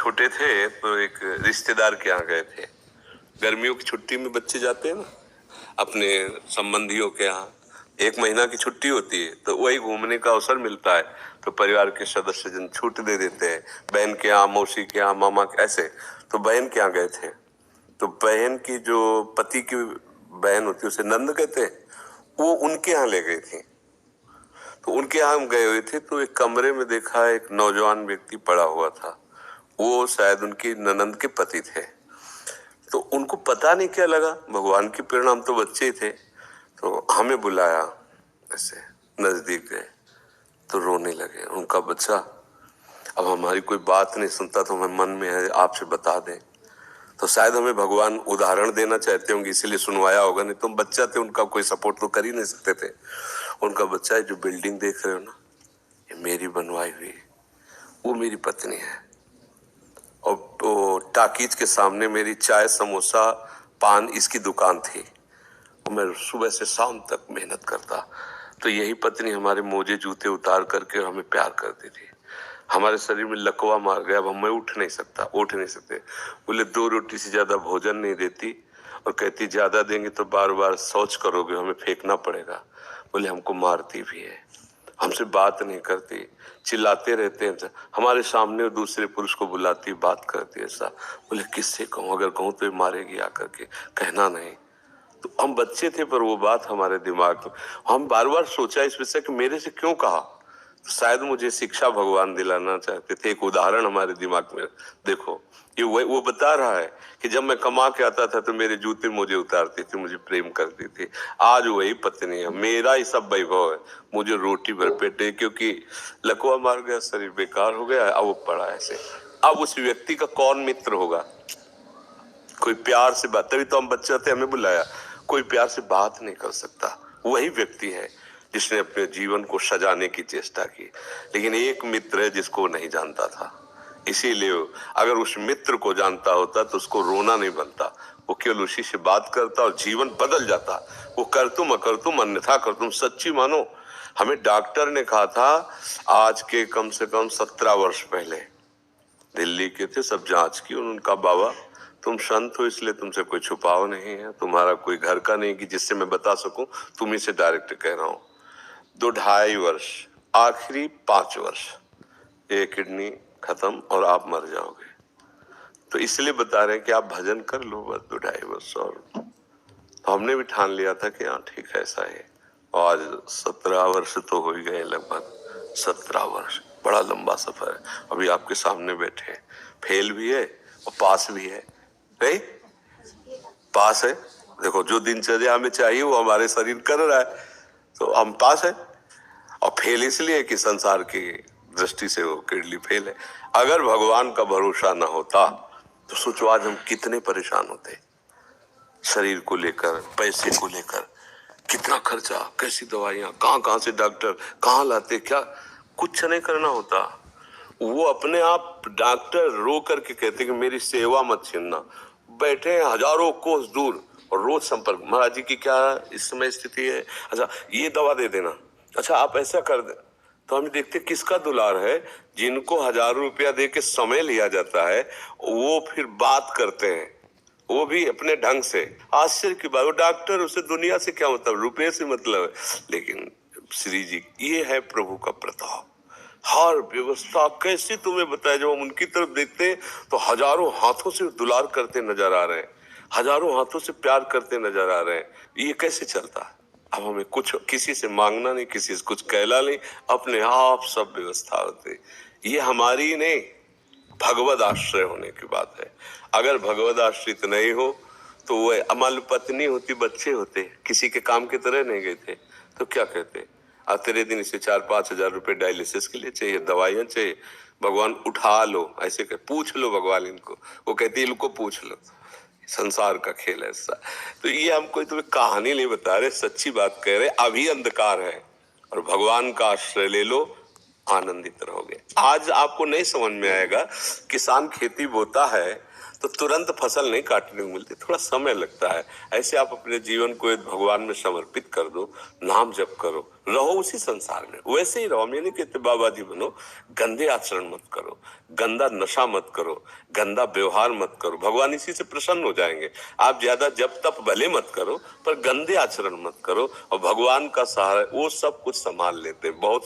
छोटे थे तो एक रिश्तेदार के यहाँ गए थे। गर्मियों की छुट्टी में बच्चे जाते हैं ना अपने संबंधियों के यहाँ, 1 महीना की छुट्टी होती है तो वही घूमने का अवसर मिलता है, तो परिवार के सदस्य जन छूट दे देते हैं। बहन के यहाँ, मौसी के यहाँ, मामा के, ऐसे। तो बहन के यहाँ गए थे, तो बहन की जो पति की बहन होती है उसे नंद कहते हैं, वो उनके यहाँ ले गई थी। तो उनके यहाँ हम गए हुए थे तो एक कमरे में देखा एक नौजवान व्यक्ति पड़ा हुआ था। वो शायद उनकी ननंद के पति थे। तो उनको पता नहीं क्या लगा, भगवान की प्रेरणा, हम तो बच्चे ही थे, तो हमें बुलाया, ऐसे नजदीक गए तो रोने लगे। उनका बच्चा अब हमारी कोई बात नहीं सुनता, तो हमें मन में है आपसे बता दें। तो शायद हमें भगवान उदाहरण देना चाहते होंगे, इसीलिए सुनवाया होगा, नहीं तो बच्चा थे, उनका कोई सपोर्ट तो कर ही नहीं सकते थे। उनका बच्चा है, जो बिल्डिंग देख रहे हो ना, ये मेरी बनवाई हुई, वो मेरी पत्नी है। और तो टाकीज के सामने मेरी चाय, समोसा, पान, इसकी दुकान थी। और मैं सुबह से शाम तक मेहनत करता। तो यही पत्नी हमारे मोजे जूते उतार करके हमें प्यार करती थी। हमारे शरीर में लकवा मार गया, अब मैं उठ नहीं सकते। बोले 2 रोटी से ज्यादा भोजन नहीं देती, और कहती ज्यादा देंगे तो बार बार शौच करोगे, हमें फेंकना पड़ेगा। बोले हमको मारती भी है, हमसे बात नहीं करती, चिल्लाते रहते हैं, हमारे सामने दूसरे पुरुष को बुलाती, बात करती ऐसा। बोले किससे कहूँ, अगर कहूँ तो ये मारेगी आकर के, कहना नहीं। तो हम बच्चे थे पर वो बात हमारे दिमाग में, हम बार बार सोचा इस विषय कि मेरे से क्यों कहा। तो शायद मुझे शिक्षा भगवान दिलाना चाहते थे, एक उदाहरण हमारे दिमाग में। देखो ये वो बता रहा है कि जब मैं कमा के आता था तो मेरे जूते मुझे उतारती थी, मुझे प्रेम करती थी। आज वही पत्नी है, मेरा ही सब वैभव है, मुझे रोटी भर पेटे, क्योंकि लकवा मार गया, शरीर बेकार हो गया, अब वो पड़ा ऐसे। अब उस व्यक्ति का कौन मित्र होगा, कोई प्यार से बात, तभी तो हम बच्चे थे, हमें बुलाया, कोई प्यार से बात नहीं कर सकता। वही व्यक्ति है जिसने अपने जीवन को सजाने की चेष्टा की। लेकिन एक मित्र है जिसको नहीं जानता था, इसीलिए अगर उस मित्र को जानता होता तो उसको रोना नहीं बनता, वो केवल उसी से बात करता और जीवन बदल जाता। वो कर तुम अकर तुम अन्यथा कर तुम, सच्ची मानो। हमें डॉक्टर ने कहा था आज के कम से कम 17 वर्ष पहले, दिल्ली के थे, सब जांच की, उनका बाबा तुम संत हो इसलिए तुमसे कोई छुपाव नहीं है, तुम्हारा कोई घर का नहीं कि जिससे मैं बता सकूं, तुम ही से डायरेक्ट कह रहा हूं। 2-2.5 वर्ष, आखिरी 5 वर्ष, ये किडनी खत्म और आप मर जाओगे। तो इसलिए बता रहे हैं कि आप भजन कर लो बस 2-2.5 वर्ष और। तो हमने भी ठान लिया था कि हाँ ठीक है, ऐसा है। और आज 17 वर्ष तो हो ही गए, लगभग 17 वर्ष, बड़ा लंबा सफर है। अभी आपके सामने बैठे, फेल भी है और पास भी है, नहीं पास है। देखो जो दिनचर्या हमें चाहिए वो हमारे शरीर कर रहा है, तो हम पास है। और फेल इसलिए कि संसार की दृष्टि से वो किडनी फेल है। अगर भगवान का भरोसा ना होता तो सोचो आज हम कितने परेशान होते, शरीर को लेकर, पैसे को लेकर, कितना खर्चा, कैसी दवाइयां, कहाँ से डॉक्टर, कहाँ लाते, क्या कुछ नहीं करना होता। वो अपने आप डॉक्टर रो करके कहते कि मेरी सेवा मत छीनना। बैठे हैं हजारों कोस दूर और रोज संपर्क, महाराज जी की क्या इस समय स्थिति है, अच्छा ये दवा दे देना, अच्छा आप ऐसा कर दे। तो हम देखते किसका दुलार है, जिनको हजारों रुपया दे के समय लिया जाता है, वो फिर बात करते हैं, वो भी अपने ढंग से। आश्चर्य की बात, वो डॉक्टर, उसे दुनिया से क्या मतलब, रुपये से मतलब है। लेकिन श्री जी, ये है प्रभु का प्रताप, हर व्यवस्था कैसी तुम्हें बताया। जब हम उनकी तरफ देखते हैं तो हजारों हाथों से दुलार करते नजर आ रहे हैं, हजारों हाथों से प्यार करते नजर आ रहे हैं। ये कैसे चलता है। अब हमें कुछ किसी से मांगना नहीं, किसी से कुछ कहना नहीं, अपने आप सब व्यवस्था होती। ये हमारी नहीं, भगवद आश्रय होने की बात है। अगर भगवद आश्रित नहीं हो तो वो अमल पत्नी होती, बच्चे होते, किसी के काम की तरह नहीं गए थे, तो क्या कहते, तेरे दिन इसे 4-5 हजार रुपए डायलिसिस के लिए चाहिए, दवाइयां चाहिए, भगवान उठा लो, ऐसे कह, पूछ लो भगवान इनको, वो कहती इनको पूछ लो। संसार का खेल ऐसा। तो ये हम कोई तुम्हें कहानी नहीं बता रहे, सच्ची बात कह रहे। अभी अंधकार है और भगवान का आश्रय ले लो, आनंदित रहोगे। आज आपको नहीं समझ में आएगा, किसान खेती बोता है तो तुरंत फसल नहीं काटने को मिलती, थोड़ा समय लगता है। ऐसे आप अपने जीवन को एक भगवान में समर्पित कर दो, नाम जप करो, रहो उसी संसार में, वैसे ही रहो। मैं नहीं कहते बाबा जी बनो, गंदे आचरण मत करो, गंदा नशा मत करो, गंदा व्यवहार मत करो, भगवान इसी से प्रसन्न हो जाएंगे। आप ज्यादा जप तप भले मत करो, पर गंदे आचरण मत करो, और भगवान का सहारा वो सब कुछ संभाल लेते हैं। बहुत